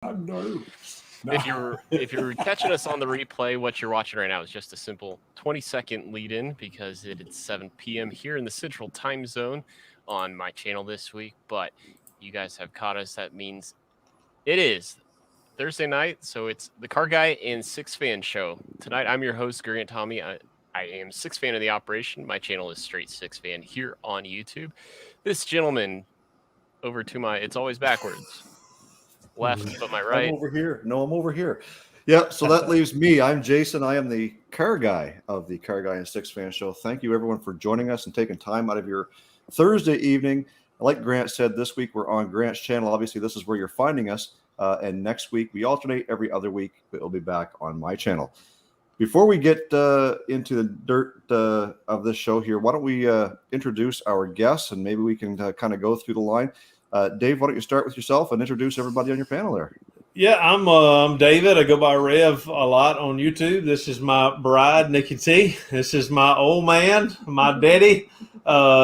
I'm nervous. If you're catching us on the replay, what you're watching right now is just a simple 20-second lead-in because it is 7 p.m. here in the Central Time Zone on my channel this week. But you guys have caught us. That means it is Thursday night, so it's the CarrGuy and SIXFAN show. Tonight, I'm your host, Grant Tommy. I am SIXFAN of the operation. My channel is Straight SIXFAN here on YouTube. This gentleman over to my, it's always backwards. Left, but my right. I'm over here. No, I'm over here. Yeah, so that leaves me. I'm Jason. I am the CarrGuy of the CarrGuy and SIXFAN show. Thank you, everyone, for joining us and taking time out of your Thursday evening. Like Grant said, this week we're on Grant's channel. Obviously, this is where you're finding us. And next week, we alternate every other week, but it'll be back on my channel. Before we get into the dirt of this show here, why don't we introduce our guests, and maybe we can kind of go through the line. Dave, why don't you start with yourself and introduce everybody on your panel there? Yeah, I'm David. I go by Rev a lot on YouTube. This is my bride, Nikki T. This is my old man, my daddy.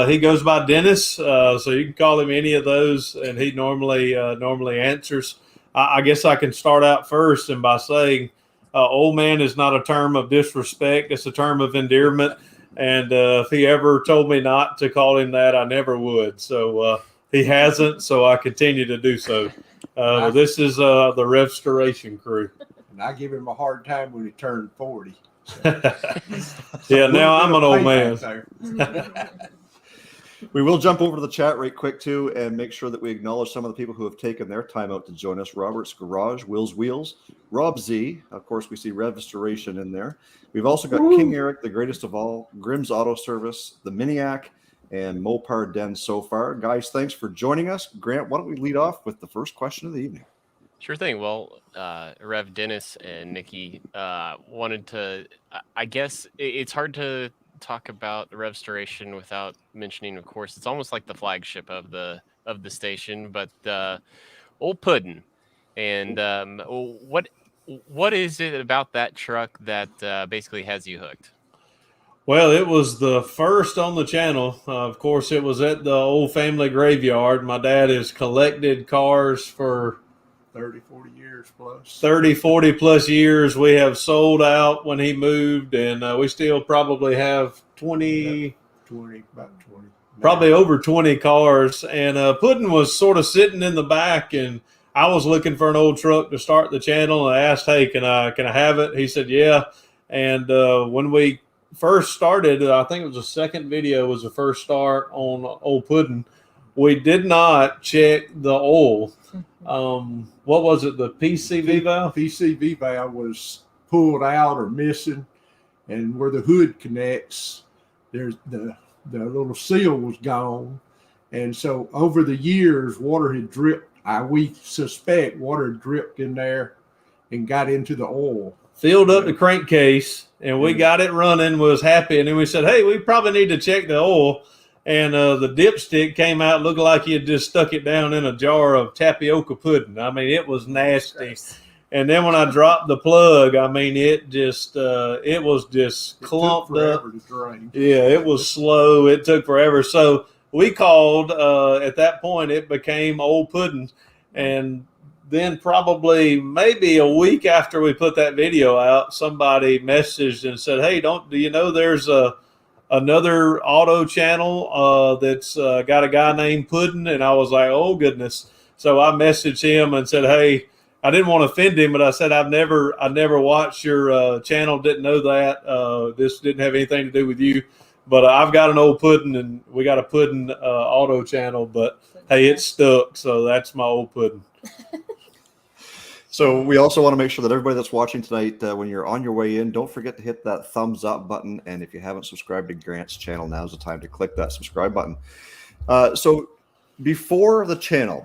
He goes by Dennis, so you can call him any of those, and he normally answers. I guess I can start out first and by saying old man is not a term of disrespect. It's a term of endearment, and if he ever told me not to call him that, I never would. So he hasn't, so I continue to do so. This is the Revstoration crew. And I give him a hard time when he turned 40. So. Yeah, now I'm an old man. We will jump over to the chat right quick, too, and make sure that we acknowledge some of the people who have taken their time out to join us. Robert's Garage, Will's Wheels, Rob Z. Of course, we see Revstoration in there. We've also got King Eric, the greatest of all, Grimm's Auto Service, the Miniac, and Mopar Den so far. Guys, thanks for joining us. Grant, why don't we lead off with the first question of the evening? Sure thing. Well, Rev, Dennis, and Nikki wanted to, I guess it's hard to talk about Revstoration without mentioning, of course, it's almost like the flagship of the station, but old Puddin. And what is it about that truck that basically has you hooked? Well, it was the first on the channel. Of course, it was at the old family graveyard. My dad has collected cars for 30, 40 years plus. 30, 40 plus years. We have sold out when he moved, and we still probably have 20, about 20. Probably over 20 cars. And Puddin was sort of sitting in the back, and I was looking for an old truck to start the channel. And I asked, hey, can I have it? He said, yeah. And when we first started, I think it was the second video was the first start on old Puddin. We did not check the oil. What was it? The PCV valve? PCV valve was pulled out or missing, and where the hood connects, there's the little seal was gone, and so over the years, water had dripped. We suspect water had dripped in there and got into the oil. Filled up the crankcase, and we got it running, was happy. And then we said, hey, we probably need to check the oil. And the dipstick came out, looked like he had just stuck it down in a jar of tapioca pudding. I mean, it was nasty. And then when I dropped the plug, I mean, it was just clumped up. To drain. Yeah, it was slow. It took forever. So we called, at that point, it became old Puddin. And then probably maybe a week after we put that video out, somebody messaged and said, hey, do you know there's another auto channel that's got a guy named Puddin? And I was like, oh, goodness. So I messaged him and said, hey, I didn't want to offend him, but I said, I never watched your channel, didn't know that. This didn't have anything to do with you. But I've got an old Puddin, and we got a Puddin auto channel. But, hey, it stuck, so that's my old Puddin. So we also want to make sure that everybody that's watching tonight, when you're on your way in, don't forget to hit that thumbs up button. And if you haven't subscribed to Grant's channel, now's the time to click that subscribe button. So before this channel,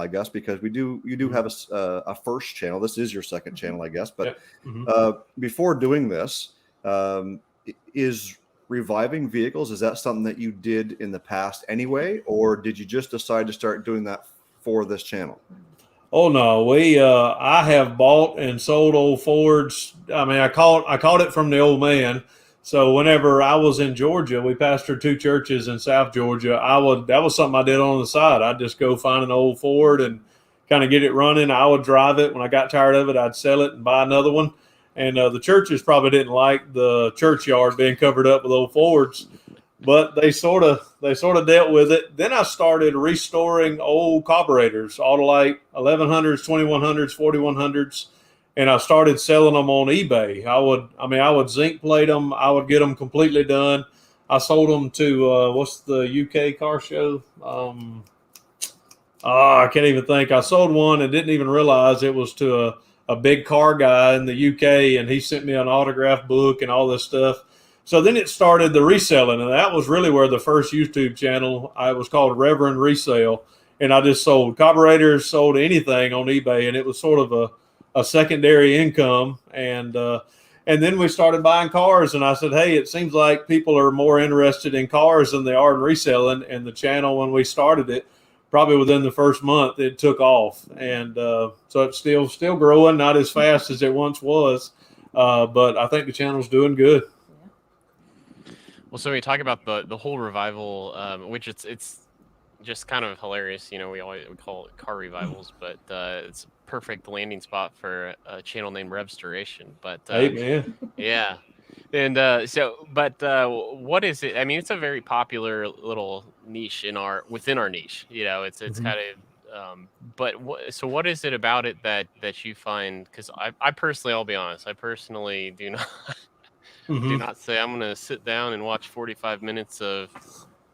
I guess, because you do have a first channel. This is your second channel, I guess. But before doing this, is reviving vehicles, is that something that you did in the past anyway? Or did you just decide to start doing that for this channel? Oh no, I have bought and sold old Fords. I mean, I caught it from the old man. So whenever I was in Georgia, we pastored 2 churches in South Georgia. That was something I did on the side. I'd just go find an old Ford and kind of get it running. I would drive it. When I got tired of it, I'd sell it and buy another one. And the churches probably didn't like the churchyard being covered up with old Fords, but they sort of dealt with it. Then I started restoring old carburetors, Autolite 1100s, 2100s, 4100s, and I started selling them on eBay. I would zinc plate them. I would get them completely done. I sold them to what's the UK car show? I can't even think. I sold one and didn't even realize it was to a big car guy in the UK, and he sent me an autograph book and all this stuff. So then it started the reselling, and that was really where the first YouTube channel, I was called Reverend Resale, and I just sold carburetors, sold anything on eBay, and it was sort of a secondary income. And then we started buying cars, and I said, hey, it seems like people are more interested in cars than they are in reselling. And the channel, when we started it, probably within the first month, it took off. And so it's still growing, not as fast as it once was, but I think the channel's doing good. Well, so when you talk about the whole revival, which it's just kind of hilarious, you know, we call it car revivals, but it's a perfect landing spot for a channel named Revstoration. But Hey, man. yeah. And what is it? I mean, it's a very popular little niche within our niche. You know, it's kind of. But what is it about it that you find? Because I personally, I'll be honest, I personally do not do not say I'm going to sit down and watch 45 minutes of.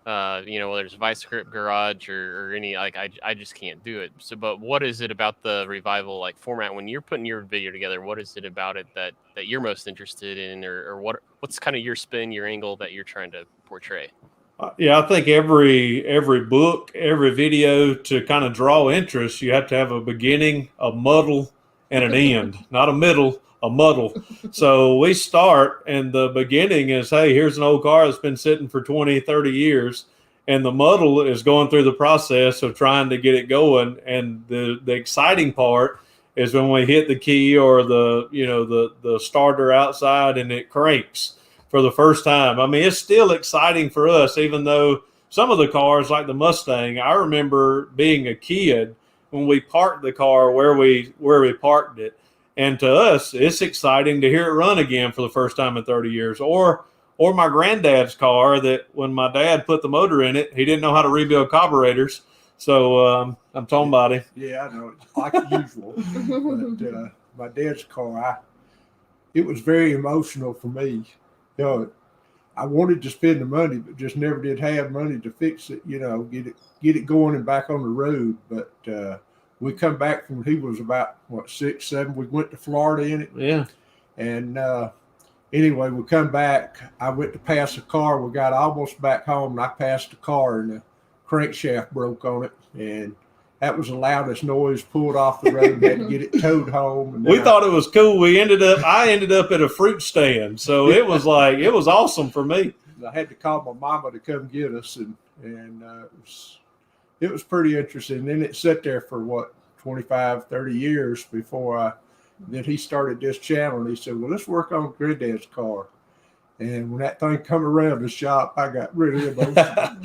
Whether it's Vice Grip Garage or any, like, I just can't do it. So, but what is it about the revival, like, format when you're putting your video together? What is it about it that you're most interested in, or what's kind of your spin, your angle that you're trying to portray? Yeah, I think every book, every video, to kind of draw interest, you have to have a beginning, a muddle, and an end. Not a middle, a muddle. So we start, and the beginning is, hey, here's an old car that's been sitting for 20, 30 years. And the muddle is going through the process of trying to get it going. And the exciting part is when we hit the key or the starter outside and it cranks for the first time. I mean, it's still exciting for us, even though some of the cars, like the Mustang, I remember being a kid when we parked the car where we parked it. And to us, it's exciting to hear it run again for the first time in 30 years. Or my granddad's car, that when my dad put the motor in it, he didn't know how to rebuild carburetors. So I'm talking about him. Yeah, I know. It's like usual. But my dad's car, it was very emotional for me. You know, I wanted to spend the money, but just never did have money to fix it, you know, get it going and back on the road. But we come back from, he was about, 6, 7. We went to Florida in it. Yeah. And anyway, we come back. I went to pass a car. We got almost back home, and I passed the car, and the crankshaft broke on it. And that was the loudest noise. Pulled off the road, had to get it towed home. And we thought it was cool. I ended up at a fruit stand. So it was awesome for me. I had to call my mama to come get us, and it was pretty interesting. And then it sat there for 25, 30 years before then he started this channel, and he said, well, let's work on Granddad's car. And when that thing come around the shop, I got really emotional.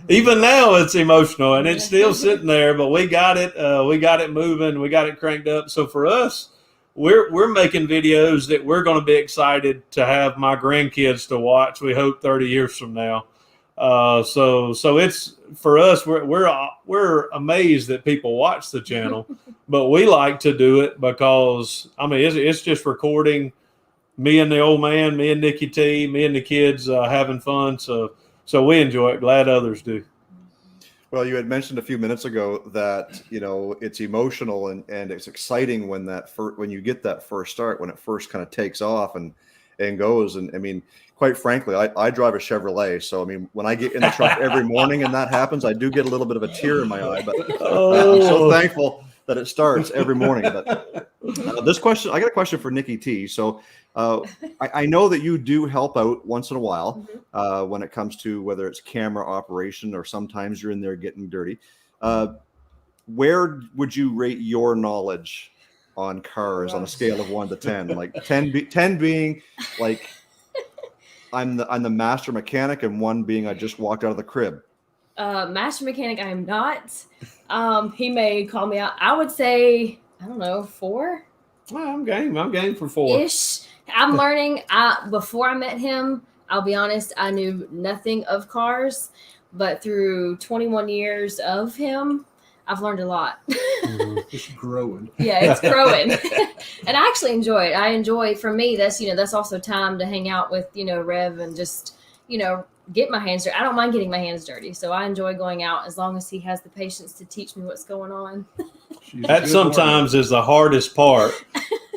Even now it's emotional, and it's still sitting there, but we got it moving, we got it cranked up. So for us, we're making videos that we're going to be excited to have my grandkids to watch, we hope 30 years from now. So it's, for us, we're amazed that people watch the channel, but we like to do it because, I mean, it's just recording me and the old man, me and Nikki T, me and the kids having fun. So we enjoy it. Glad others do. Well, you had mentioned a few minutes ago that, you know, it's emotional and it's exciting when when you get that first start, when it first kind of takes off and goes. And I mean, quite frankly, I drive a Chevrolet. So, I mean, when I get in the truck every morning and that happens, I do get a little bit of a tear in my eye, but I'm so thankful that it starts every morning. But I got a question for Nikki T. So I know that you do help out once in a while when it comes to whether it's camera operation or sometimes you're in there getting dirty. Where would you rate your knowledge on cars on a scale of 1 to 10? Like 10 being like I'm the master mechanic, and 1 being I just walked out of the crib. Master mechanic, I am not. He may call me out. I would say, I don't know, 4 Well, I'm game. I'm game for 4. ish. I'm learning. Before I met him, I'll be honest, I knew nothing of cars, but through 21 years of him, I've learned a lot. It's growing. Yeah, it's growing. And I actually enjoy it. I enjoy, for me, that's also time to hang out with, Rev and just, get my hands dirty. I don't mind getting my hands dirty. So I enjoy going out as long as he has the patience to teach me what's going on. That sometimes is the hardest part.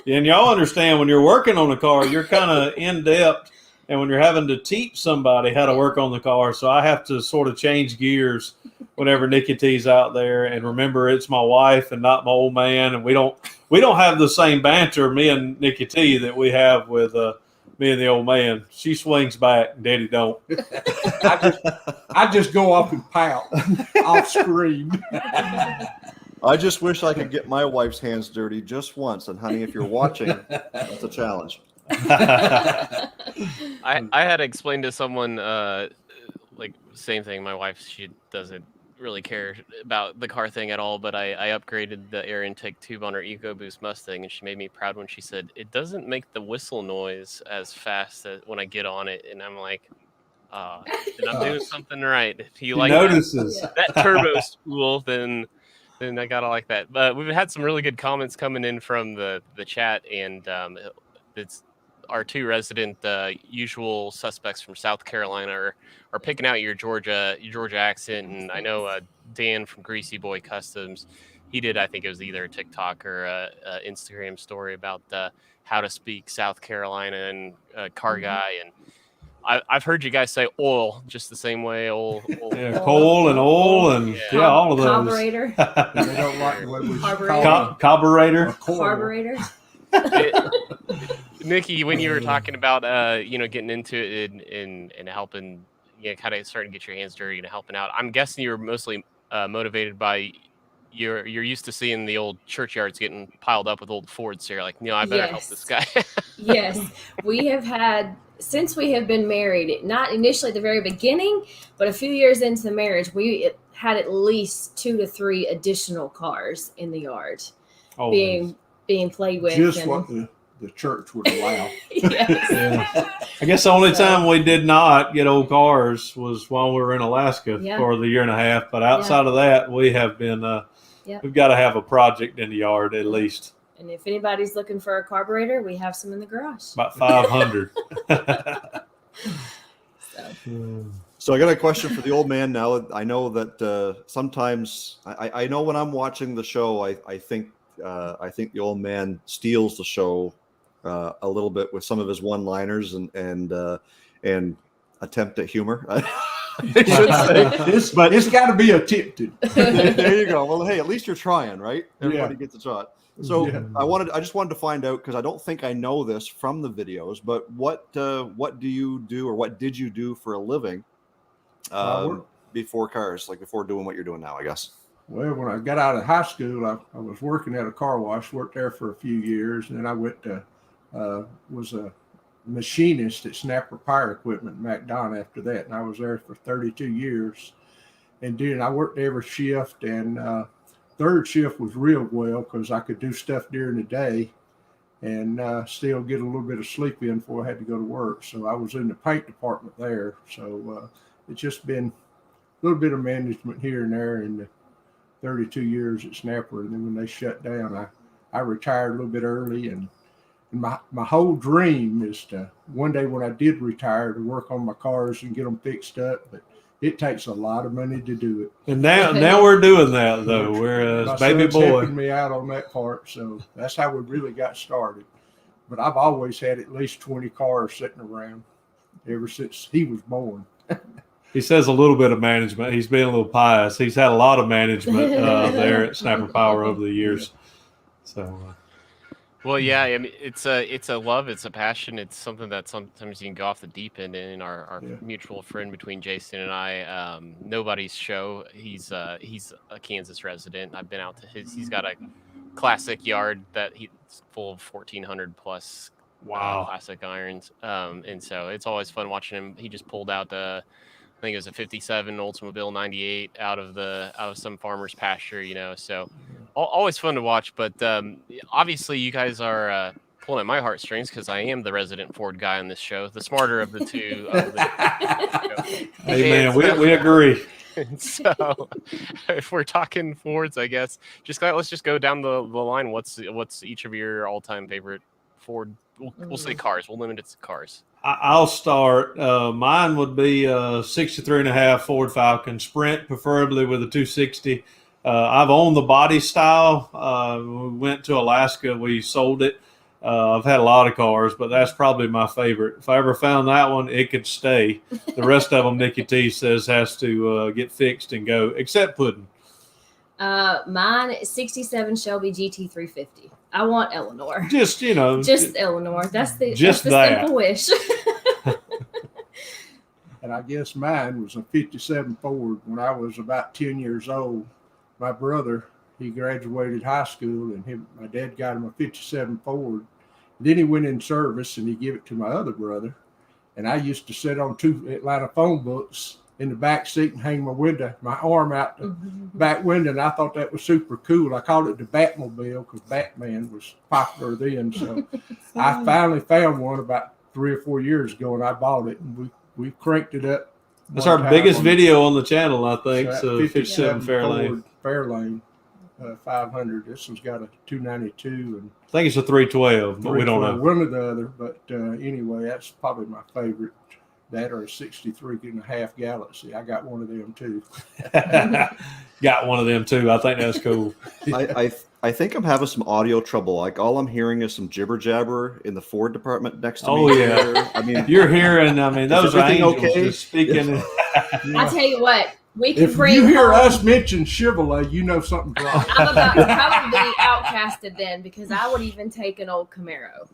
And y'all understand when you're working on a car, you're kind of in depth, and when you're having to teach somebody how to work on the car. So I have to sort of change gears whenever Nikki T's out there, and remember it's my wife and not my old man, and we don't have the same banter, me and Nikki T, that we have with me and the old man. She swings back, and Daddy don't. I just go off and pout off screen. I just wish I could get my wife's hands dirty just once. And honey, if you're watching, that's a challenge. I had to explain to someone, like, same thing. My wife, she doesn't really care about the car thing at all, but I upgraded the air intake tube on her EcoBoost Mustang, and she made me proud when she said, it doesn't make the whistle noise as fast as when I get on it. And I'm like, and I'm doing something right. If you like notices that turbo spool, then I gotta like that. But we've had some really good comments coming in from the chat, and it's our 2 resident usual suspects from South Carolina are picking out your Georgia accent. And I know Dan from Greasy Boy Customs, he did, I think it was either a TikTok or a Instagram story about how to speak South Carolina and CarrGuy. And I've heard you guys say oil just the same way. Oil. Yeah, coal and oil and all of those. Carburetor. They don't like the way we Carburetor. Carburetor. Nikki, when you were talking about getting into it and helping, kind of starting to get your hands dirty and helping out, I'm guessing you were mostly motivated by you're used to seeing the old churchyards getting piled up with old Fords. So you're like, I better help this guy. Yes, we have had, since we have been married, not initially at the very beginning, but a few years into the marriage, we had at least 2 to 3 additional cars in the yard being played with. Just what the church would allow. Yes. Yeah. I guess the only time we did not get old cars was while we were in Alaska for the year and a half. But outside of that, we have been, we've got to have a project in the yard at least. And if anybody's looking for a carburetor, we have some in the garage. About 500. So I got a question for the old man now. I know that sometimes I know when I'm watching the show, I think the old man steals the show a little bit with some of his one-liners and attempt at humor. I should say. But it's got to be attempted. There you go. Well, hey, at least you're trying, right? Everybody gets a shot. So I just wanted to find out, because I don't think I know this from the videos, but what do you do, or what did you do for a living before cars, like before doing what you're doing now, I guess? Well, when I got out of high school, I was working at a car wash, worked there for a few years, and then I went to was a machinist at Snapper Power Equipment in McDonough after that, and I was there for 32 years. And then I worked every shift, and third shift was real well because I could do stuff during the day and still get a little bit of sleep in before I had to go to work. So I was in the paint department there. So it's just been a little bit of management here and there in the 32 years at Snapper. And then when they shut down, I retired a little bit early. And my whole dream is to one day when I did retire to work on my cars and get them fixed up. But it takes a lot of money to do it. And now we're doing that, though. Whereas baby boy helping me out on that part, so that's how we really got started. But I've always had at least 20 cars sitting around ever since he was born. He says a little bit of management. He's being a little pious. He's had a lot of management there at Snapper Power over the years. So. Well, yeah, I mean, it's a love, it's a passion, it's something that sometimes you can go off the deep end in. Our mutual friend between Jason and I, Nobody's Show, he's a Kansas resident. I've been out to he's got a classic yard that he's full of 1,400 plus classic irons. And so it's always fun watching him. He just pulled out I think it was a 57 Oldsmobile 98 out of some farmer's pasture, so always fun to watch. But obviously you guys are pulling at my heartstrings because I am the resident Ford guy on this show, the smarter of the two. Hey, man, we agree. So if we're talking Fords, I guess let's just go down the line. What's each of your all-time favorite Ford? We'll say cars. We'll limit it to cars. I'll start. Mine would be 63.5 Ford Falcon Sprint, preferably with a 260. I've owned the body style. We went to Alaska. We sold it. I've had a lot of cars, but that's probably my favorite. If I ever found that one, it could stay. The rest of them, Nikki T says, has to get fixed and go, except Puddin. Mine is 67 Shelby GT350. I want Eleanor. Just Eleanor. That's the that. simple wish. And I guess mine was a 57 Ford. When I was about 10 years old, my brother, he graduated high school, and my dad got him a 57 Ford. Then he went in service, and he gave it to my other brother. And I used to sit on 2 Atlanta phone books in the back seat and hang my arm out the back window, and I thought that was super cool. I called it the Batmobile because Batman was popular then. So I finally found one about 3 or 4 years ago, and I bought it, and we cranked it up. That's our biggest video on the channel, I think. So 57 Fairlane. Fairlane 500. This one's got a 292, and I think it's a 312, but we don't know. One or the other, but anyway, that's probably my favorite. That or a 63.5 Galaxy. I got one of them too. Got one of them too. I think that's cool. I think I'm having some audio trouble. Like all I'm hearing is some jibber jabber in the Ford department next to me. Oh yeah. I mean, you're hearing. Those are angels just speaking. I tell you what, we can if bring. You hear us mention Chevrolet, you know something's wrong. I'm about to probably be outcasted then, because I would even take an old Camaro.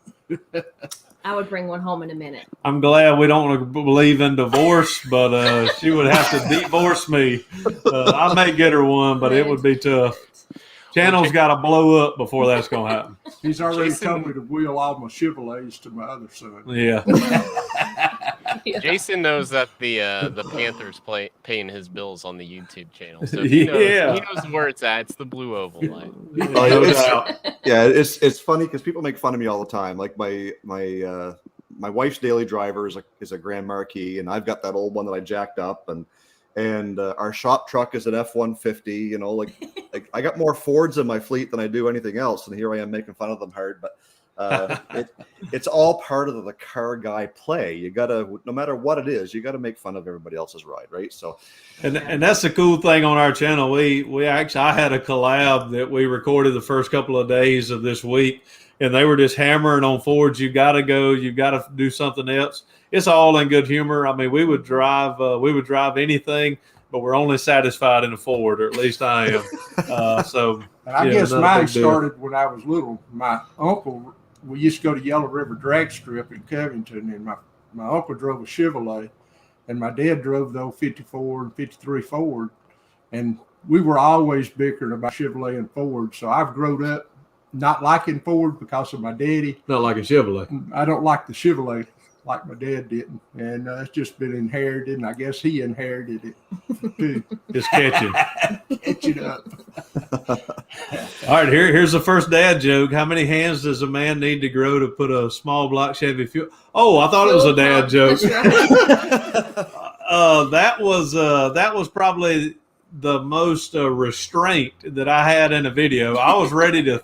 I would bring one home in a minute. I'm glad we don't believe in divorce, but she would have to divorce me. I may get her one, but it would be tough. Channel's got to blow up before that's going to happen. He's already told me to wheel all my Chevrolets to my other son. Yeah. Jason knows that the Panthers paying his bills on the YouTube channel. So he knows where it's at. It's the blue oval line. It's funny because people make fun of me all the time. Like my wife's daily driver is a Grand Marquis, and I've got that old one that I jacked up, and our shop truck is an F-150. Like I got more Fords in my fleet than I do anything else, and here I am making fun of them hard, but. It's all part of the car guy play. You gotta, no matter what it is, you gotta make fun of everybody else's ride, right? So, and that's the cool thing on our channel. I had a collab that we recorded the first couple of days of this week, and they were just hammering on Fords. You gotta go. You gotta do something else. It's all in good humor. I mean, we would drive anything, but we're only satisfied in a Ford, or at least I am. So, and I guess mine started when I was little. My uncle. We used to go to Yellow River Drag Strip in Covington, and my uncle drove a Chevrolet, and my dad drove the old 54 and 53 Ford, and we were always bickering about Chevrolet and Ford. So I've grown up not liking Ford because of my daddy. Not liking Chevrolet. I don't like the Chevrolet like my dad didn't, and it's just been inherited, and I guess he inherited it too. Just catching up. All right, here's the first dad joke. How many hands does a man need to grow to put a small block Chevy fuel? Oh, I thought it was a dad joke. That was probably the most restraint that I had in a video. I was ready to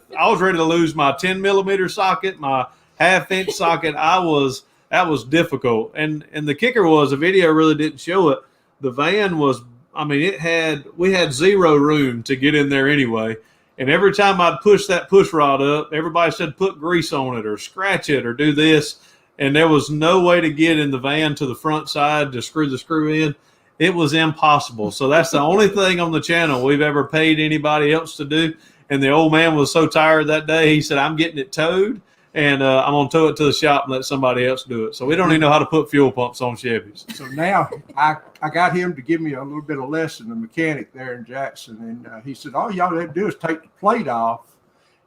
lose my 10-millimeter socket, my half-inch socket. That was difficult. And the kicker was the video really didn't show it. The van was, we had zero room to get in there anyway. And every time I'd push that push rod up, everybody said, put grease on it or scratch it or do this. And there was no way to get in the van to the front side to screw the screw in. It was impossible. So that's the only thing on the channel we've ever paid anybody else to do. And the old man was so tired that day, he said, I'm getting it towed. And I'm going to tow it to the shop and let somebody else do it. So we don't even know how to put fuel pumps on Chevys. So now I got him to give me a little bit of lesson, the mechanic there in Jackson. And he said, all y'all have to do is take the plate off,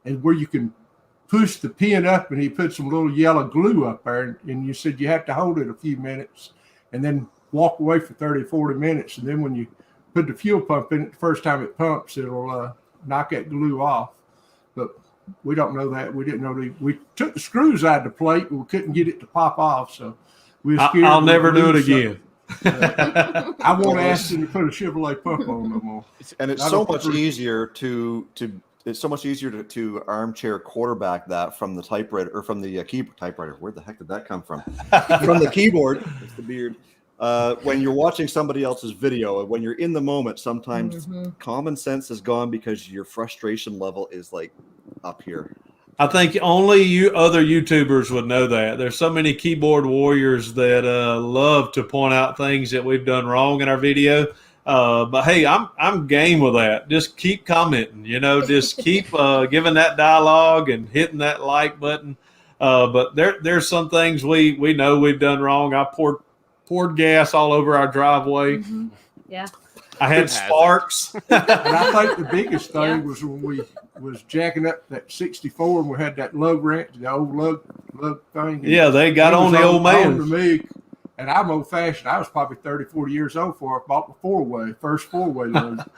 and where you can push the pin up, and he put some little yellow glue up there. And you said you have to hold it a few minutes. And then walk away for 30 or 40 minutes. And then when you put the fuel pump in it, the first time it pumps, it'll knock that glue off. But we don't know that. We didn't know we took the screws out of the plate, but we couldn't get it to pop off. So we were scared. I'll never do it again. I won't ask them to put a Chevrolet pump on no more. And it's so much easier to armchair quarterback that from the typewriter or from the keyboard typewriter. Where the heck did that come from? From the keyboard. It's the beard. When you're watching somebody else's video, when you're in the moment, sometimes common sense is gone because your frustration level is like up here. I think only you other YouTubers would know that. There's so many keyboard warriors that love to point out things that we've done wrong in our video. But hey, I'm game with that. Just keep commenting, just keep giving that dialogue and hitting that like button. But there's some things we know we've done wrong. I poured gas all over our driveway. Yeah. I had sparks. And I think the biggest thing was when we was jacking up that 64 and we had that lug wrench, the old lug thing. Yeah, they got on the old man. To me, and I'm old fashioned. I was probably 30, 40 years old before I bought the first four-way lug.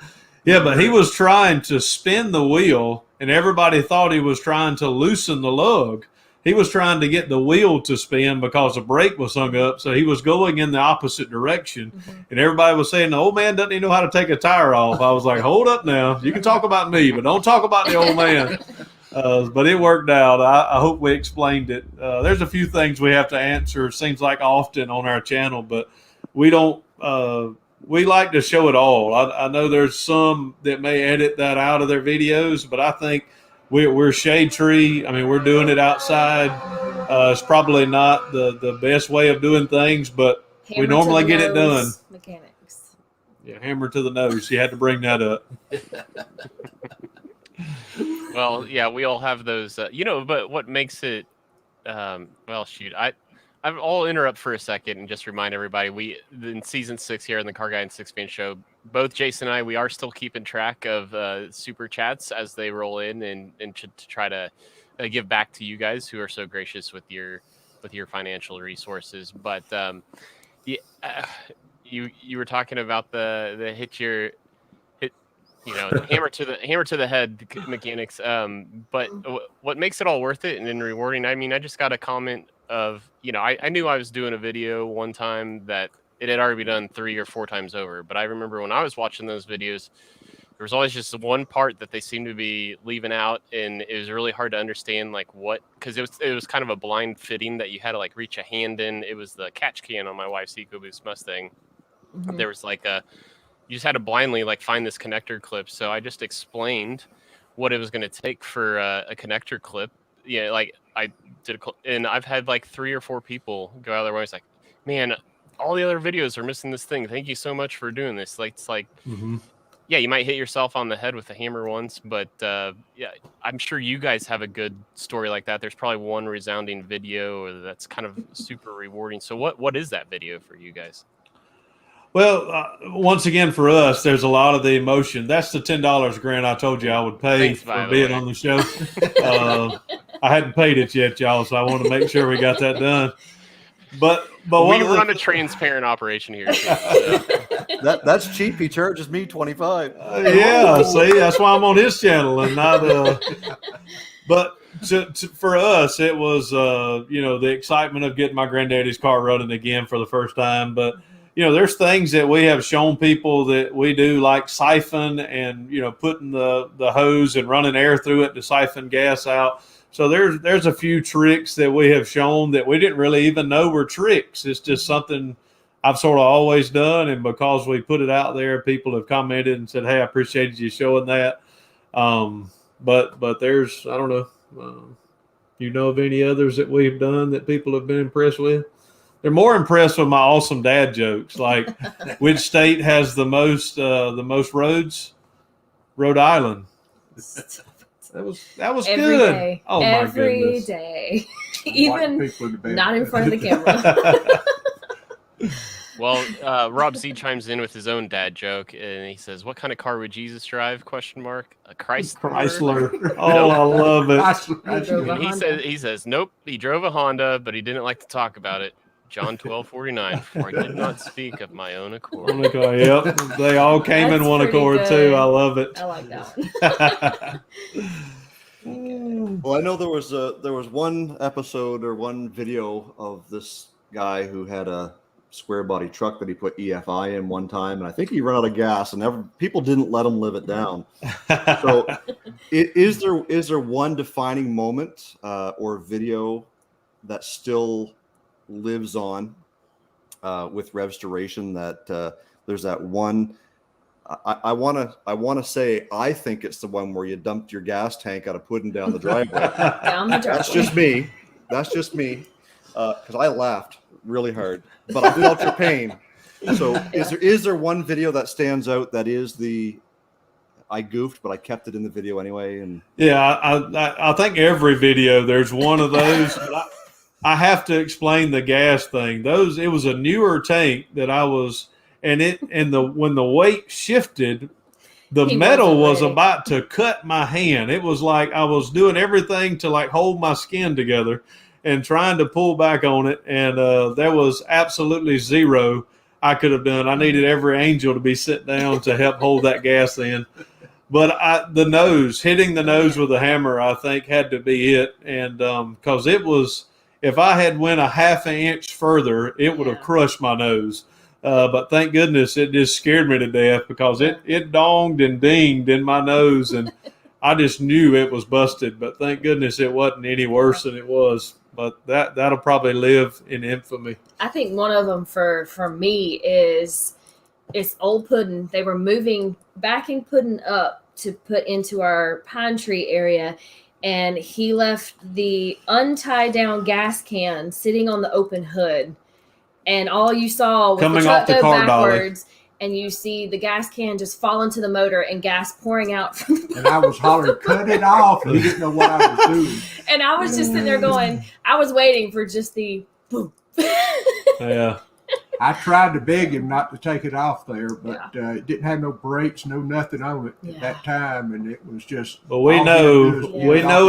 Yeah, but he was trying to spin the wheel, and everybody thought he was trying to loosen the lug. He was trying to get the wheel to spin because the brake was hung up, so he was going in the opposite direction. And everybody was saying, the old man doesn't even know how to take a tire off. I was like, hold up now. You can talk about me, but don't talk about the old man. But it worked out. I hope we explained it. There's a few things we have to answer, seems like often on our channel, but we don't we like to show it all. I know there's some that may edit that out of their videos, but I think we're shade tree. I mean, we're doing it outside. It's probably not the best way of doing things, but we normally get it done. Mechanics. Yeah, hammer to the nose. You had to bring that up. Well, yeah, we all have those, but what makes it, well, shoot, I'll interrupt for a second and just remind everybody, in season 6 here in the CarRGuy and SIXFAN show, both Jason and I, we are still keeping track of super chats as they roll in and to try to give back to you guys who are so gracious with your financial resources. But you were talking about the the hammer to the head mechanics. But what makes it all worth it and rewarding? I mean, I just got a comment of, I knew I was doing a video one time that it had already been done 3 or 4 times over. But I remember when I was watching those videos, there was always just one part that they seemed to be leaving out, and it was really hard to understand because it was kind of a blind fitting that you had to reach a hand in. It was the catch can on my wife's EcoBoost Mustang. There was you just had to blindly find this connector clip. So I just explained what it was going to take for a connector clip. Yeah, I did, and I've had 3 or 4 people go out of their way. It's like, man, all the other videos are missing this thing. Thank you so much for doing this. Yeah, you might hit yourself on the head with a hammer once, but yeah, I'm sure you guys have a good story like that. There's probably one resounding video that's kind of super rewarding. So what is that video for you guys? Well, once again, for us, there's a lot of the emotion. That's the $10 grant I told you I would pay for being on the show. I hadn't paid it yet, y'all, so I want to make sure we got that done. But we run a transparent operation here. So. That's cheap. He charges me $25. Yeah, see, that's why I'm on his channel and not. But for us, it was the excitement of getting my granddaddy's car running again for the first time. But there's things that we have shown people that we do, like siphon and putting the hose and running air through it to siphon gas out. So there's a few tricks that we have shown that we didn't really even know were tricks. It's just something I've sort of always done, and because we put it out there, people have commented and said, "Hey, I appreciated you showing that." But there's, I don't know, of any others that we've done that people have been impressed with? They're more impressed with my awesome dad jokes, like which state has the most roads? Rhode Island. That was every good. Day. Oh my goodness. Every day. Even not in front of the camera. Well, Rob C chimes in with his own dad joke, and he says, "What kind of car would Jesus drive?" ? A Chrysler. Oh, I love it. And he says, "Nope, he drove a Honda, but he didn't like to talk about it." John 12:49. For I did not speak of my own accord. Yep, they all came in That's one pretty accord good. too. I love it. I like that one. Well, I know there was one episode or one video of this guy who had a square body truck that he put EFI in one time, and I think he ran out of gas, and people didn't let him live it down. So, is there one defining moment or video that still lives on with Revstoration? That there's that one. I want to say I think it's the one where you dumped your gas tank out of Puddin down the driveway. Down the driveway. That's just me. Because I laughed really hard, but I felt your pain. So is there one video that stands out that is I goofed, but I kept it in the video anyway? And yeah, I think every video there's one of those. But I have to explain the gas thing. It was a newer tank that I was. And when the weight shifted, the metal was about to cut my hand. It was like I was doing everything to like hold my skin together and trying to pull back on it. And there was absolutely zero I could have done. I needed every angel to be sitting down to help hold that gas in. But hitting the nose with a hammer, I think had to be it. And because it was, if I had went a half an inch further, it would have crushed my nose. But thank goodness it just scared me to death because it donged and dinged in my nose, and I just knew it was busted. But thank goodness it wasn't any worse than it was. But that'll probably live in infamy. I think one of them for me is old Puddin. They were backing Puddin up to put into our pine tree area, and he left the untied down gas can sitting on the open hood. And all you saw was coming the truck off the go car backwards, and you see the gas can just fall into the motor and gas pouring out from the And I was hollering, cut it off. And he didn't know what I was doing. And I was just sitting there going, I was waiting for just the boom. Yeah. I tried to beg him not to take it off there, but it didn't have no brakes, no nothing on it at that time, and it was just. Well, we know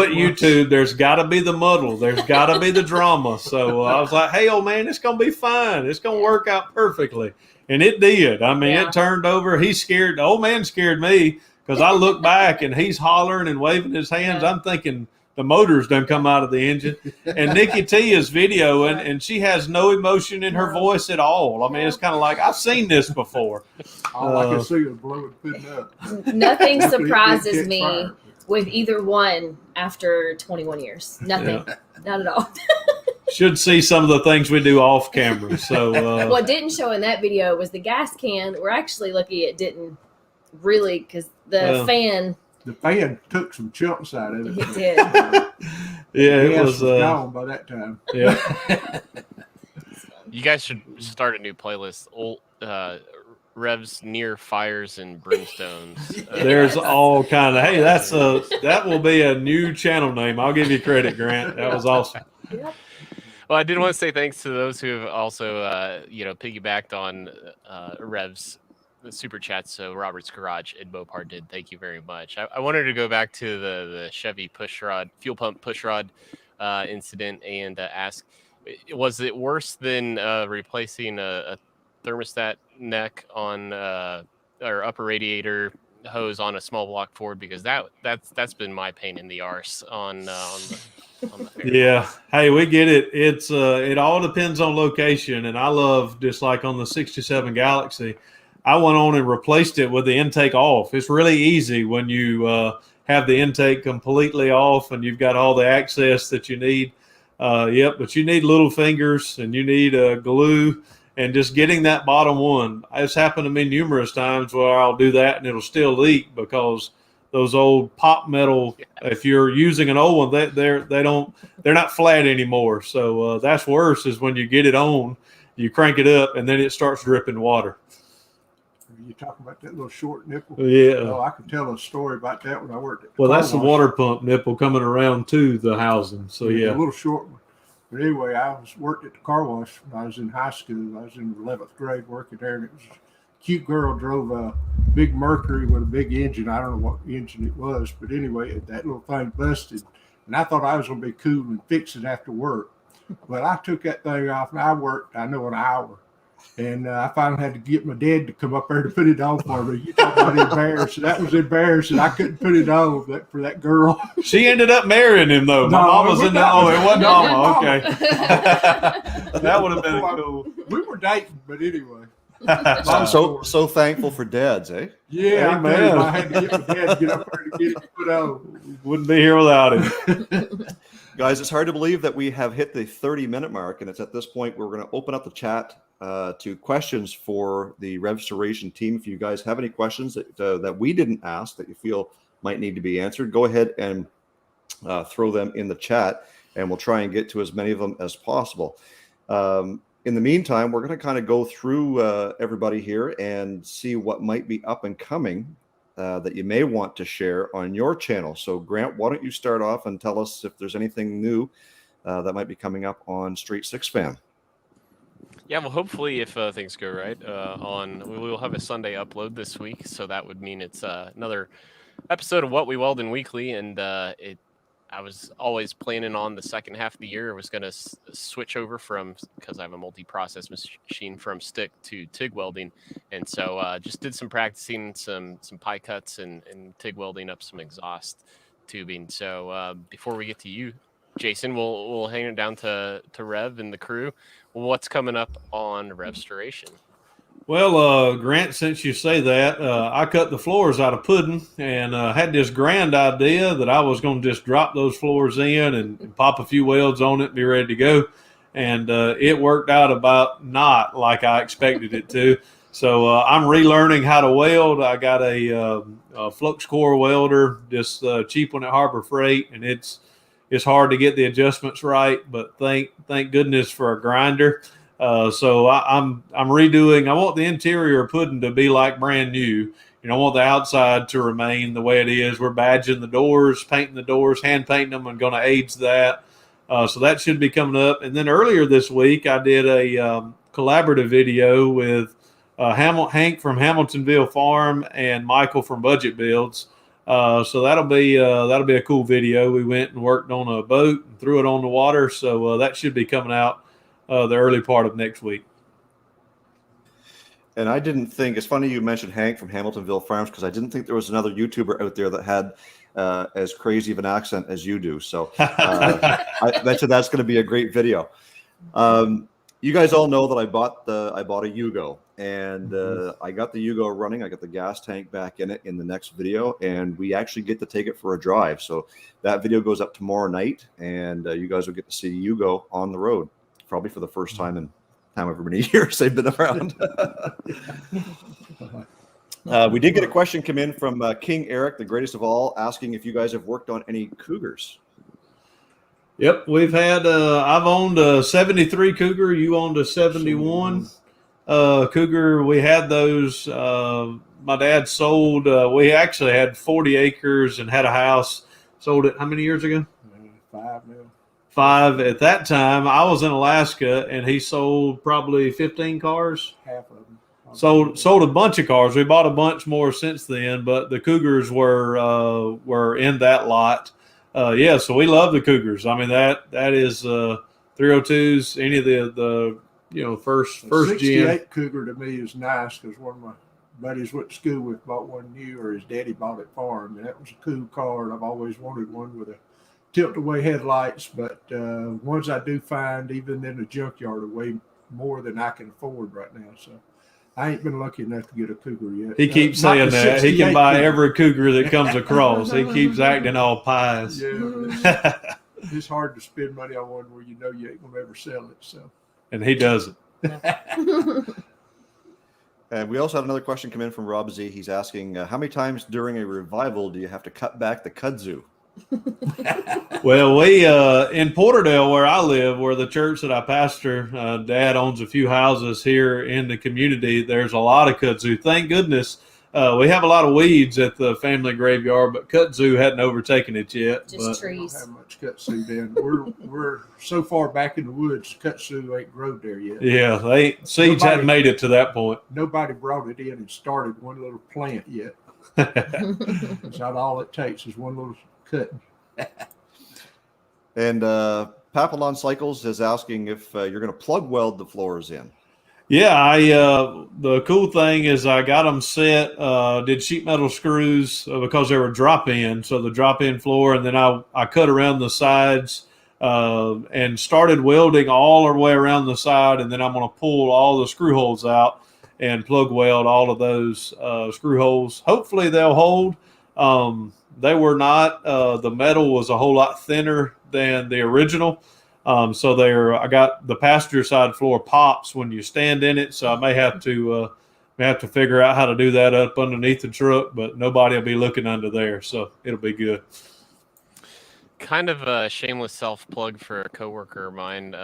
at YouTube there's got to be the muddle, there's got to be the drama. So I was like, "Hey, old man, it's gonna be fine. It's gonna work out perfectly," and it did. I mean, it turned over. The old man scared me because I looked back and he's hollering and waving his hands. I'm thinking the motors done come out of the engine. And Nikki T is videoing, and she has no emotion in her voice at all. I mean, it's kind of like, I've seen this before. All I can see is blowing Puddin up. Nothing surprises me with either one after 21 years. Nothing. Not at all. Should see some of the things we do off camera. So what didn't show in that video was the gas can. We're actually lucky it didn't really, because the fan took some chunks out of it. It did. It was gone by that time. Yeah. You guys should start a new playlist. Old Revs near fires and brimstones. There's all kind of. Hey, that will be a new channel name. I'll give you credit, Grant. That was awesome. Yep. Well, I did want to say thanks to those who have also piggybacked on Revs super chats. So Robert's Garage and Mopar did. Thank you very much. I wanted to go back to the Chevy fuel pump pushrod incident and ask, was it worse than replacing a thermostat neck on or upper radiator hose on a small block Ford? Because that's been my pain in the arse on the yeah. Hey, we get it. It's it all depends on location, and I love, just like on the 67 Galaxy, I went on and replaced it with the intake off. It's really easy when you have the intake completely off and you've got all the access that you need. But you need little fingers and you need glue, and just getting that bottom one. It's happened to me numerous times where I'll do that and it'll still leak because those old pop metal, if you're using an old one, they're not flat anymore. So that's worse, is when you get it on, you crank it up and then it starts dripping water. You talking about that little short nipple? Yeah. Oh, I could tell a story about that when I worked at that's the water pump nipple coming around to the housing. So a little short one. But anyway, I worked at the car wash when I was in high school. I was in 11th grade working there, and it was a cute girl drove a big Mercury with a big engine. I don't know what engine it was, but anyway, that little thing busted, and I thought I was going to be cool and fix it after work. Well, I took that thing off, and I worked, I know, an hour. And I finally had to get my dad to come up there to put it on for me. You talk about embarrassing. That was embarrassing. I couldn't put it on for that girl. She ended up marrying him, though. My mom was in the. Oh, it wasn't mama. Okay. That would have been cool. We were dating, but anyway. I'm so thankful for dads, eh? Yeah, Amen. I had to get my dad to get up there to get it put on. Wouldn't be here without him. Guys, it's hard to believe that we have hit the 30-minute mark, and it's at this point we're going to open up the chat to questions for the Revstoration team. If you guys have any questions that we didn't ask that you feel might need to be answered, go ahead and throw them in the chat, and we'll try and get to as many of them as possible. In the meantime, we're going to kind of go through everybody here and see what might be up and coming that you may want to share on your channel. So, Grant, why don't you start off and tell us if there's anything new that might be coming up on Straight SIXFAN? Yeah, well, hopefully, if things go right, we will have a Sunday upload this week, so that would mean it's another episode of What We Weld in Weekly, and I was always planning on the second half of the year. I was going to switch over because I have a multi-process machine, from stick to TIG welding, and so just did some practicing, some pie cuts, and TIG welding up some exhaust tubing. So before we get to you, Jason, we'll hang it down to Rev and the crew. What's coming up on Revstoration? Well, Grant, since you say that, I cut the floors out of Puddin and had this grand idea that I was going to just drop those floors in and pop a few welds on it and be ready to go. And it worked out about not like I expected it to. So I'm relearning how to weld. I got a flux core welder, just cheap one at Harbor Freight, and it's hard to get the adjustments right, but thank goodness for a grinder. So I'm redoing. I want the interior of Puddin to be like brand new. I want the outside to remain the way it is. We're badging the doors, painting the doors, hand painting them, and going to age that. So that should be coming up. And then earlier this week, I did a collaborative video with Hank from Hamiltonville Farm and Michael from Budget Builds. So that'll be a cool video. We went and worked on a boat and threw it on the water. So that should be coming out the early part of next week. And I didn't think, it's funny you mentioned Hank from Hamiltonville Farms, because I didn't think there was another YouTuber out there that had as crazy of an accent as you do. So I bet you that's going to be a great video. You guys all know that I bought a Yugo, and I got the Yugo running. I got the gas tank back in it in the next video, and we actually get to take it for a drive. So that video goes up tomorrow night, and you guys will get to see Yugo on the road, probably for the first time in however many years they've been around. We did get a question come in from King Eric, the greatest of all, asking if you guys have worked on any Cougars. Yep, we've had. I've owned a '73 Cougar. You owned a '71 Cougar. We had those. My dad sold. We actually had 40 acres and had a house. Sold it how many years ago? 5 now. 5 at that time. I was in Alaska, and he sold probably 15 cars. Half of them. Sold a bunch of cars. We bought a bunch more since then, but the Cougars were in that lot. Yeah, so we love the Cougars. I mean that is 302s. Any of the first 68 gen. Cougar to me is nice, because one of my buddies went to school with bought one new, or his daddy bought it for him, and that was a cool car. And I've always wanted one with a tilt-away headlights, but ones I do find even in the junkyard are way more than I can afford right now. So I ain't been lucky enough to get a Cougar yet. He keeps saying that. He can buy every Cougar that comes across. He keeps acting all pious. Yeah, it's hard to spend money on one where you know you ain't going to ever sell it. So, and he doesn't. And we also had another question come in from Rob Z. He's asking, how many times during a revival do you have to cut back the kudzu? Well, we in Porterdale, where I live, where the church that I pastor, Dad owns a few houses here in the community. There's a lot of kudzu. Thank goodness. We have a lot of weeds at the family graveyard, but kudzu hadn't overtaken it yet. Just trees. We don't have much kudzu then. We're so far back in the woods, kudzu ain't grown there yet. Yeah, seeds hadn't made it to that point. Nobody brought it in and started one little plant yet. That's not all it takes is one little cut. And Papillon Cycles is asking if you're going to plug weld the floors in. Yeah, the cool thing is I got them set, did sheet metal screws because they were drop in, so the drop in floor, and then I cut around the sides and started welding all the way around the side, and then I'm going to pull all the screw holes out and plug weld all of those screw holes. Hopefully they'll hold. They were not. The metal was a whole lot thinner than the original. So I got the passenger side floor pops when you stand in it. So I may have to figure out how to do that up underneath the truck, but nobody will be looking under there. So it'll be good. Kind of a shameless self plug for a coworker of mine.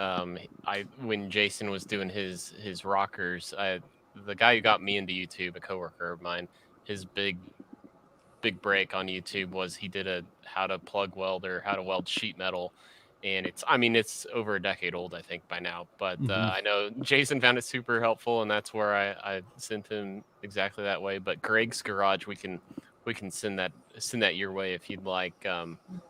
When Jason was doing his rockers, the guy who got me into YouTube, a coworker of mine, his big break on YouTube was he did a how to plug weld or how to weld sheet metal. And it's over a decade old, I think, by now. But I know Jason found it super helpful, and that's where I sent him exactly that way. But Greg's Garage, we can send that your way if you'd like.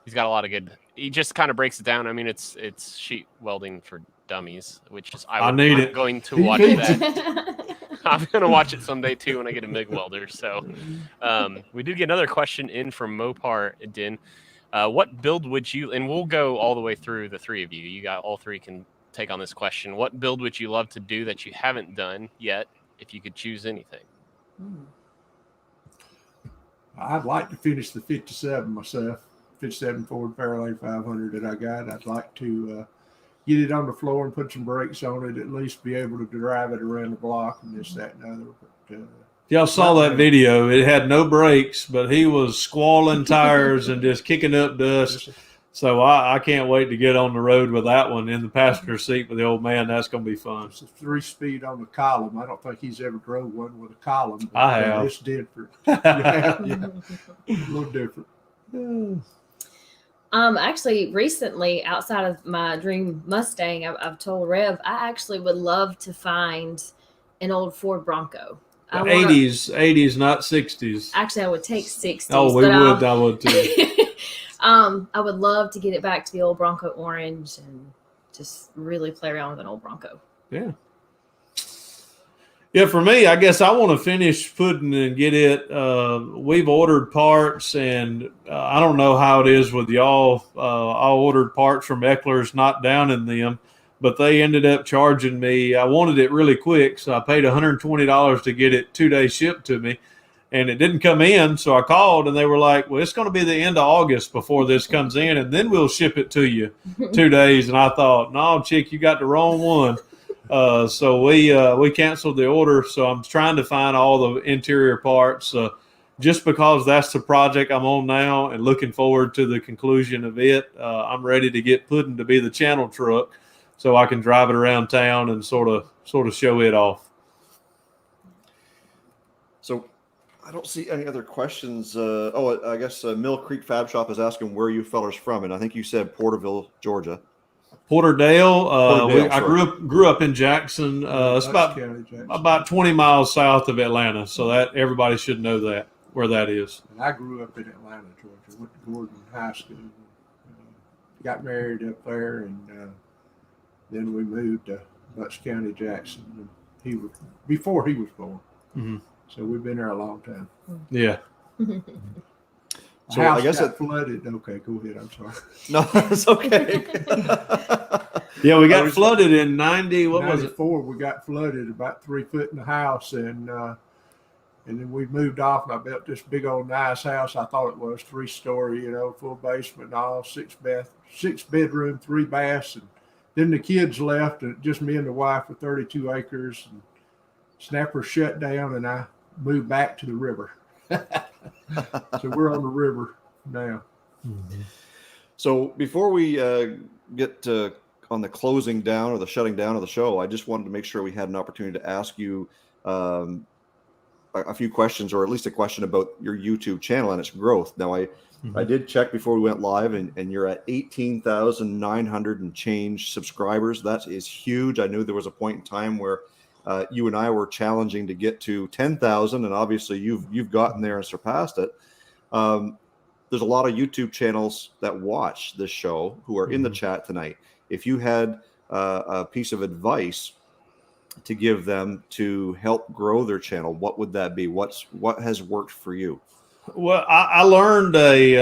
He's got a lot of good. He just kind of breaks it down. I mean, it's sheet welding for dummies, which is I'm going to watch that. I'm going to watch it someday too when I get a MIG welder. So we did get another question in from Mopar Din. What build would you, and we'll go all the way through the three of you. You got all three can take on this question. What build would you love to do that you haven't done yet, if you could choose anything? I'd like to finish the 57 myself, 57 Ford Fairlane 500 that I got. I'd like to get it on the floor and put some brakes on it, at least be able to drive it around the block and this, that, and other. But, y'all saw that video. It had no brakes, but he was squalling tires and just kicking up dust. So I can't wait to get on the road with that one in the passenger seat with the old man. That's going to be fun. It's a 3-speed on the column. I don't think he's ever drove one with a column. But, I have. It's different. Yeah. A little different. Actually, recently, outside of my dream Mustang, I've told Rev I actually would love to find an old Ford Bronco. 80s, not 60s. Actually, I would take 60s. Oh, I would too. I would love to get it back to the old Bronco orange and just really play around with an old Bronco. Yeah. Yeah, for me, I guess I want to finish Puddin and get it. We've ordered parts, and I don't know how it is with y'all. I ordered parts from Eckler's, not down in them, but they ended up charging me. I wanted it really quick, so I paid $120 to get it 2 days shipped to me, and it didn't come in. So I called, and they were like, "Well, it's going to be the end of August before this comes in, and then we'll ship it to you 2 days." And I thought, "No, chick, you got the wrong one." So we canceled the order. So I'm trying to find all the interior parts, just because that's the project I'm on now, and looking forward to the conclusion of it. I'm ready to get Puddin to be the channel truck, so I can drive it around town and sort of show it off. So I don't see any other questions. I guess Mill Creek Fab Shop is asking where you fellers from, and I think you said Porterville, Georgia. Porterdale. I grew up in Jackson. It's about 20 miles south of Atlanta, so that everybody should know that where that is. And I grew up in Atlanta, Georgia. Went to Gordon High School. Got married up there, and then we moved to Butts County, Jackson. And before he was born. Mm-hmm. So we've been there a long time. Yeah. So I guess it flooded. Okay, go ahead. I'm sorry. No, it's okay. Yeah, we got flooded in 90. What was it? We got flooded about 3 foot in the house, and then we moved off, and I built this big old nice house. I thought it was 3-story, full basement and all, 6 bedroom, 3 baths, and then the kids left, and just me and the wife with 32 acres. And Snapper shut down, and I moved back to the river. So we're on the river now. Mm-hmm. So before we get on the closing down or the shutting down of the show, I just wanted to make sure we had an opportunity to ask you a few questions, or at least a question about your YouTube channel and its growth. Now, I did check before we went live, and you're at 18,900 and change subscribers. That is huge. I knew there was a point in time where you and I were challenging to get to 10,000, and obviously you've gotten there and surpassed it. The there's a lot of YouTube channels that watch this show who are in the chat tonight. If you had a piece of advice to give them to help grow their channel, what would that be? What has worked for you? Well, I learned I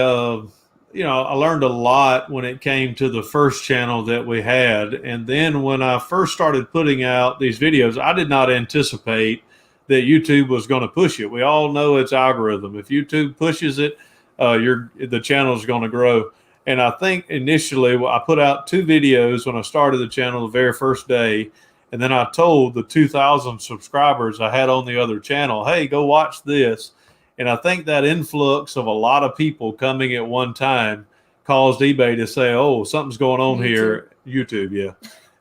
learned a lot when it came to the first channel that we had. And then when I first started putting out these videos, I did not anticipate that YouTube was going to push it. We all know its algorithm. If YouTube pushes it, the channel is going to grow. And I think initially I put out 2 videos when I started the channel the very first day. And then I told the 2,000 subscribers I had on the other channel, hey, go watch this. And I think that influx of a lot of people coming at one time caused eBay to say, oh, something's going on here. YouTube, yeah.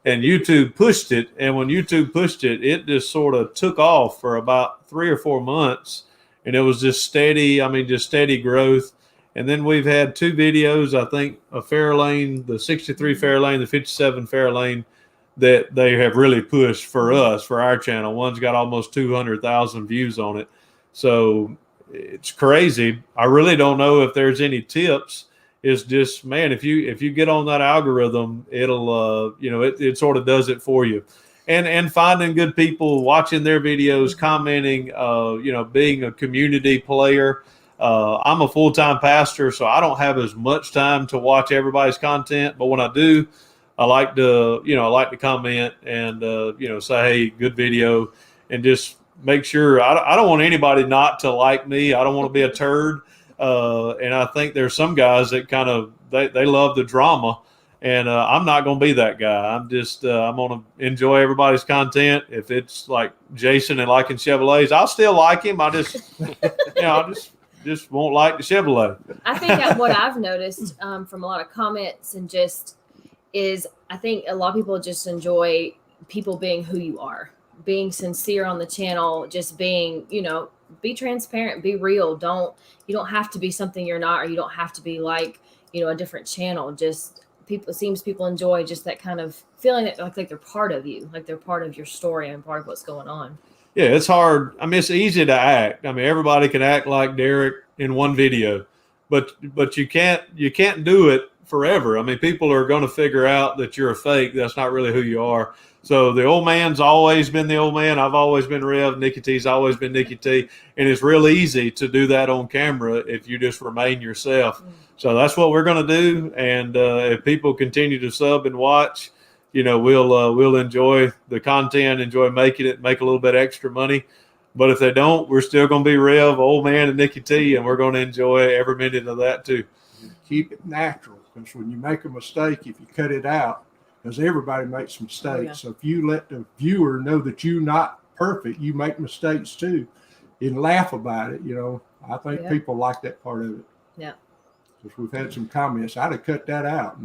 And YouTube pushed it. And when YouTube pushed it, it just sort of took off for about 3 or 4 months. And it was just steady growth. And then we've had 2 videos, I think, a Fairlane, the 63 Fairlane, the 57 Fairlane, that they have really pushed for us, for our channel. One's got almost 200,000 views on it. So it's crazy. I really don't know if there's any tips. It's just, man, if you get on that algorithm, it'll, it sort of does it for you. And finding good people, watching their videos, commenting, being a community player. I'm a full-time pastor, so I don't have as much time to watch everybody's content. But when I do, I like to comment and, say, hey, good video, and just make sure I don't want anybody not to like me. I don't want to be a turd. And I think there's some guys that kind of, they love the drama, and I'm not going to be that guy. I'm just, I'm going to enjoy everybody's content. If it's like Jason and liking Chevrolets, I'll still like him. I just, just won't like the Chevrolet. I think what I've noticed from a lot of comments and just is I think a lot of people just enjoy people being who you are, being sincere on the channel, just being, be transparent, be real. You don't have to be something you're not, or you don't have to be like, a different channel. Just people enjoy just that kind of feeling that like they're part of you, like they're part of your story and part of what's going on. Yeah, it's hard. I mean, it's easy to act. I mean, everybody can act like Derek in one video, but you can't do it forever. I mean, people are going to figure out that you're a fake. That's not really who you are. So the old man's always been the old man. I've always been Rev. Nikki T's always been Nikki T. And it's real easy to do that on camera if you just remain yourself. So that's what we're going to do. And if people continue to sub and watch, we'll enjoy the content, enjoy making it, make a little bit extra money. But if they don't, we're still going to be Rev, old man, and Nikki T, and we're going to enjoy every minute of that too. Keep it natural, because when you make a mistake, if you cut it out, because everybody makes mistakes. Oh, yeah. So if you let the viewer know that you're not perfect, you make mistakes too, and laugh about it, I think people like that part of it. Yeah. Because we've had some comments, I'd have cut that out.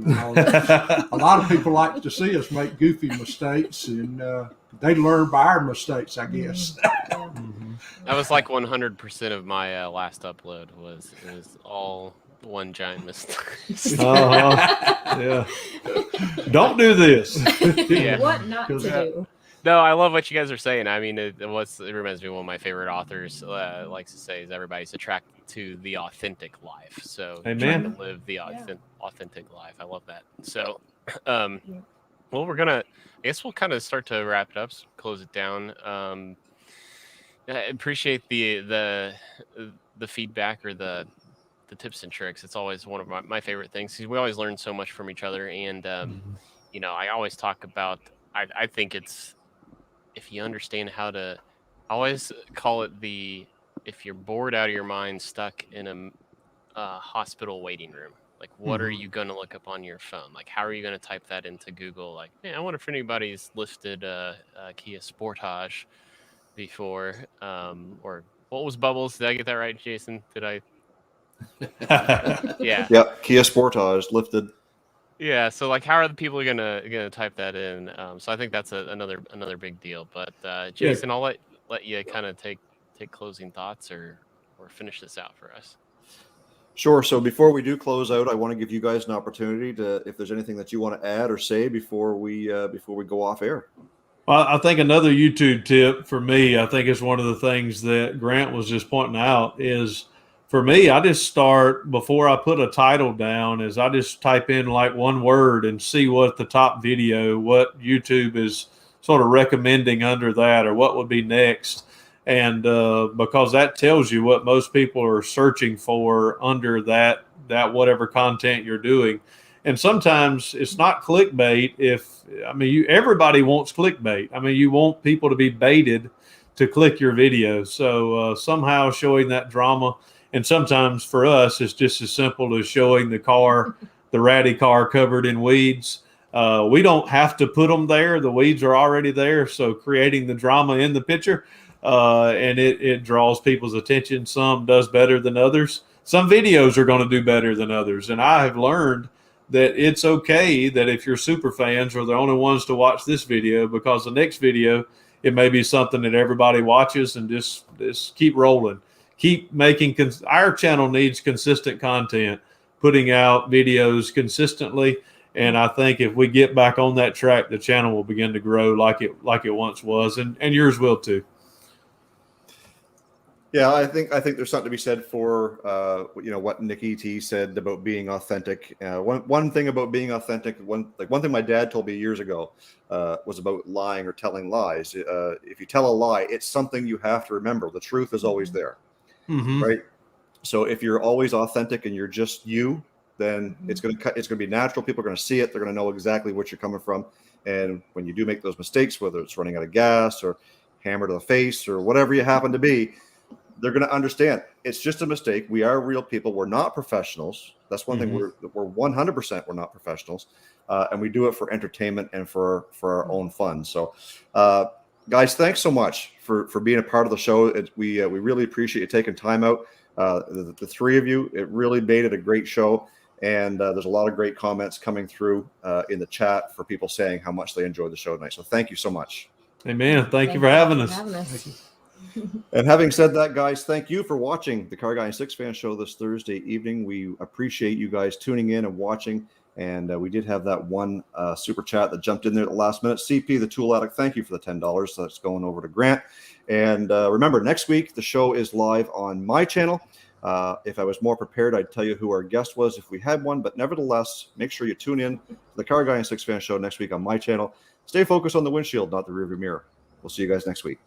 A lot of people like to see us make goofy mistakes, and they learn by our mistakes, I guess. That was like 100% of my last upload. It was all one giant mistake. Yeah. Don't do this. Yeah. What not to do? No, I love what you guys are saying. I mean, it reminds me of one of my favorite authors likes to say is everybody's attracted to the authentic life. So trying to live the authentic life. I love that. So, well, I guess we'll kind of start to wrap it up, close it down. I appreciate the feedback or the tips and tricks. It's always one of my favorite things because we always learn so much from each other. And, I always talk about, I think it's, if you understand how to, I always call it if you're bored out of your mind, stuck in a hospital waiting room, like what are you going to look up on your phone? Like, how are you going to type that into Google? Like, man, I wonder if anybody's listed a Kia Sportage before, or what was Bubbles? Did I get that right, Jason? Did I? Yeah. Yep. Kia Sportage lifted. Yeah. So like, how are the people gonna type that in? So I think that's another big deal. But Jason, I'll let you kind of take closing thoughts or finish this out for us. Sure. So before we do close out, I want to give you guys an opportunity to, if there's anything that you want to add or say before we go off air. Well, I think another YouTube tip for me, I think is one of the things that Grant was just pointing out is for me, I just start before I put a title down is I just type in like one word and see what the top video, what YouTube is sort of recommending under that, or what would be next. And because that tells you what most people are searching for under that whatever content you're doing. And sometimes it's not clickbait. Everybody wants clickbait. I mean, you want people to be baited to click your video. So somehow showing that drama. And sometimes for us, it's just as simple as showing the car, the ratty car covered in weeds. We don't have to put them there. The weeds are already there. So creating the drama in the picture, and it draws people's attention. Some does better than others. Some videos are going to do better than others. And I have learned that it's okay that if you're super fans are the only ones to watch this video, because the next video, it may be something that everybody watches, and just keep rolling. Keep making, our channel needs consistent content, putting out videos consistently. And I think if we get back on that track, the channel will begin to grow like it once was, and yours will too. Yeah, I think there's something to be said for what Nick E.T. said about being authentic. One thing about being authentic, one thing my dad told me years ago was about lying or telling lies. If you tell a lie, it's something you have to remember. The truth is always there, right? So if you're always authentic and you're just you, then it's going to be natural. People are going to see it. They're going to know exactly what you're coming from. And when you do make those mistakes, whether it's running out of gas or hammer to the face or whatever you happen to be, they're going to understand it's just a mistake. We are real people. We're not professionals. That's one thing. We're 100%. We're not professionals, and we do it for entertainment and for our own fun. So, guys, thanks so much for being a part of the show. We really appreciate you taking time out. The three of you, it really made it a great show. And there's a lot of great comments coming through in the chat for people saying how much they enjoyed the show tonight. So thank you so much. Amen. Thank you for having us. And having said that, guys, thank you for watching the CarRguy and SIXFAN show this Thursday evening. We appreciate you guys tuning in and watching. And we did have that one super chat that jumped in there at the last minute. CP, the Tool Addict, thank you for the $10. That's going over to Grant. And remember, next week, the show is live on my channel. If I was more prepared, I'd tell you who our guest was if we had one. But nevertheless, make sure you tune in to the CarRguy and SIXFAN show next week on my channel. Stay focused on the windshield, not the rearview mirror. We'll see you guys next week.